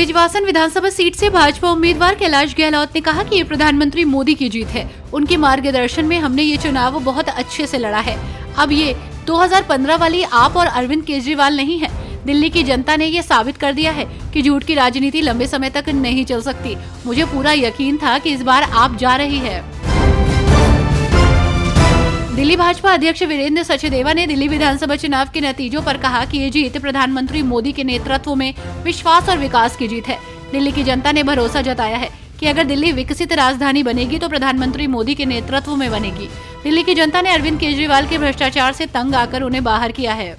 विजयवासन विधानसभा seat से भाजपा उम्मीदवार कैलाश गहलोत ने कहा कि ये प्रधानमंत्री मोदी की जीत है। उनके मार्गदर्शन में हमने ये चुनाव बहुत अच्छे से लड़ा है। अब ये 2015 वाली आप और अरविंद केजरीवाल नहीं है। दिल्ली की जनता ने ये साबित कर दिया है कि झूठ की राजनीति लंबे समय तक नहीं चल सकती। मुझे पूरा यकीन था कि इस बार आप जा रही है। दिल्ली भाजपा अध्यक्ष वीरेंद्र सचदेवा ने दिल्ली विधानसभा चुनाव के नतीजों पर कहा कि ये जीत प्रधानमंत्री मोदी के नेतृत्व में विश्वास और विकास की जीत है। दिल्ली की जनता ने भरोसा जताया है कि अगर दिल्ली विकसित राजधानी बनेगी तो प्रधानमंत्री मोदी के नेतृत्व में बनेगी। दिल्ली की जनता ने अरविंद केजरीवाल के भ्रष्टाचार से तंग आकर उन्हें बाहर किया है।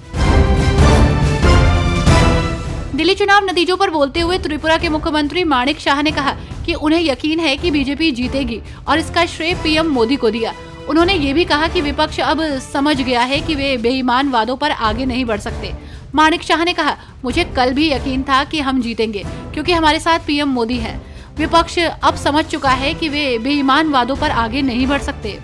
दिल्ली चुनाव नतीजों पर बोलते हुए त्रिपुरा के मुख्यमंत्री माणिक शाह ने कहा कि उन्हें यकीन है कि बीजेपी जीतेगी और इसका श्रेय पीएम मोदी को दिया। उन्होंने ये भी कहा कि विपक्ष अब समझ गया है कि वे बेईमान वादों पर आगे नहीं बढ़ सकते। माणिक शाह ने कहा, मुझे कल भी यकीन था कि हम जीतेंगे क्योंकि हमारे साथ पीएम मोदी है। विपक्ष अब समझ चुका है कि वे बेईमान वादों पर आगे नहीं बढ़ सकते।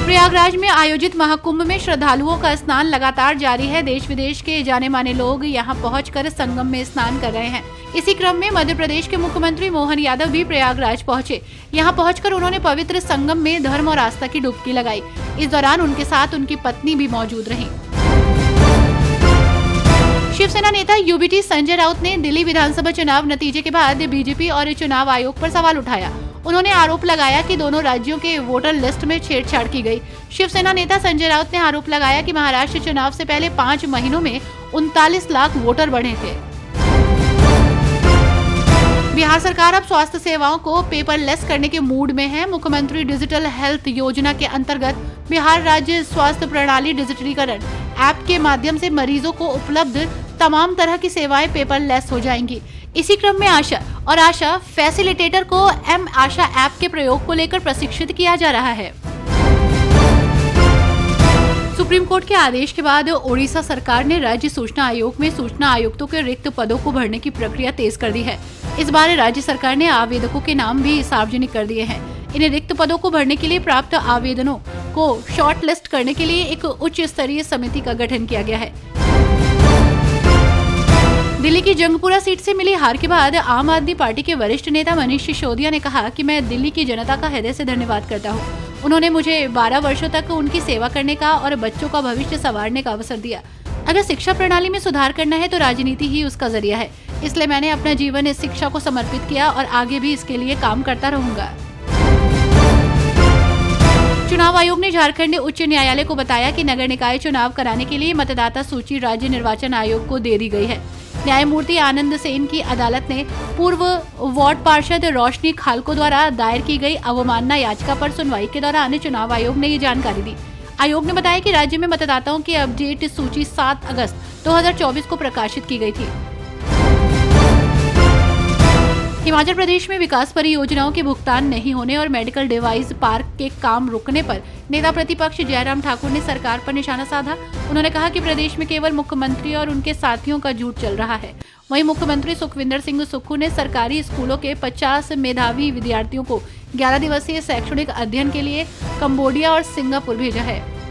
प्रयागराज में आयोजित महाकुंभ में श्रद्धालुओं का स्नान लगातार जारी है। देश विदेश के जाने माने लोग यहां पहुंचकर संगम में स्नान कर रहे हैं। इसी क्रम में मध्य प्रदेश के मुख्यमंत्री मोहन यादव भी प्रयागराज पहुंचे। यहां पहुंचकर उन्होंने पवित्र संगम में धर्म और आस्था की डुबकी लगाई। इस दौरान उनके साथ उनकी पत्नी भी मौजूद रहीं। शिवसेना नेता यूबीटी संजय राउत ने दिल्ली विधानसभा चुनाव नतीजे के बाद बीजेपी और चुनाव आयोग पर सवाल उठाया। उन्होंने आरोप लगाया कि दोनों राज्यों के वोटर लिस्ट में छेड़छाड़ की गई। शिवसेना नेता संजय राउत ने आरोप लगाया कि महाराष्ट्र चुनाव से पहले 5 महीनों में 39 लाख वोटर बढ़े थे। बिहार सरकार अब स्वास्थ्य सेवाओं को पेपरलेस करने के मूड में है। मुख्यमंत्री डिजिटल हेल्थ योजना के अंतर्गत बिहार राज्य स्वास्थ्य प्रणाली डिजिटलीकरण ऐप के माध्यम से मरीजों को उपलब्ध तमाम तरह की सेवाएं पेपरलेस हो जाएंगी। इसी क्रम में आशा फैसिलिटेटर को एम आशा ऐप के प्रयोग को लेकर प्रशिक्षित किया जा रहा है। सुप्रीम कोर्ट के आदेश के बाद ओडिशा सरकार ने राज्य सूचना आयोग में सूचना आयुक्तों के रिक्त पदों को भरने की प्रक्रिया तेज कर दी है। इस बार राज्य सरकार ने आवेदकों के नाम भी सार्वजनिक कर दिए हैं। इन रिक्त पदों को भरने के लिए प्राप्त आवेदनों को शॉर्ट लिस्ट करने के लिए एक उच्च स्तरीय समिति का गठन किया गया है। दिल्ली की जंगपुरा सीट से मिली हार के बाद आम आदमी पार्टी के वरिष्ठ नेता मनीष सिसोदिया ने कहा कि मैं दिल्ली की जनता का हृदय से धन्यवाद करता हूं। उन्होंने मुझे 12 वर्षों तक उनकी सेवा करने का और बच्चों का भविष्य संवारने का अवसर दिया। अगर शिक्षा प्रणाली में सुधार करना है तो राजनीति ही उसका जरिया है। इसलिए मैंने अपना जीवन इस शिक्षा को समर्पित किया और आगे भी इसके लिए काम करता रहूंगा। चुनाव आयोग ने झारखंड उच्च न्यायालय को बताया कि नगर निकाय चुनाव कराने के लिए मतदाता सूची राज्य निर्वाचन आयोग को दे दी गई है। न्यायमूर्ति आनंद सेन की अदालत ने पूर्व वार्ड पार्षद रोशनी खालको द्वारा दायर की गई अवमानना याचिका पर सुनवाई के दौरान चुनाव आयोग ने ये जानकारी दी। आयोग ने बताया कि राज्य में मतदाताओं की अपडेट सूची 7 अगस्त 2024 को प्रकाशित की गई थी। हिमाचल प्रदेश में विकास परियोजनाओं के भुगतान नहीं होने और मेडिकल डिवाइस पार्क के काम रुकने पर नेता प्रतिपक्ष जयराम ठाकुर ने सरकार पर निशाना साधा। उन्होंने कहा कि प्रदेश में केवल मुख्यमंत्री और उनके साथियों का झूठ चल रहा है। वहीं मुख्यमंत्री सुखविंदर सिंह सुक्खू ने सरकारी स्कूलों के 50 मेधावी विद्यार्थियों को 11 दिवसीय शैक्षणिक अध्ययन के लिए कंबोडिया और सिंगापुर भेजा है।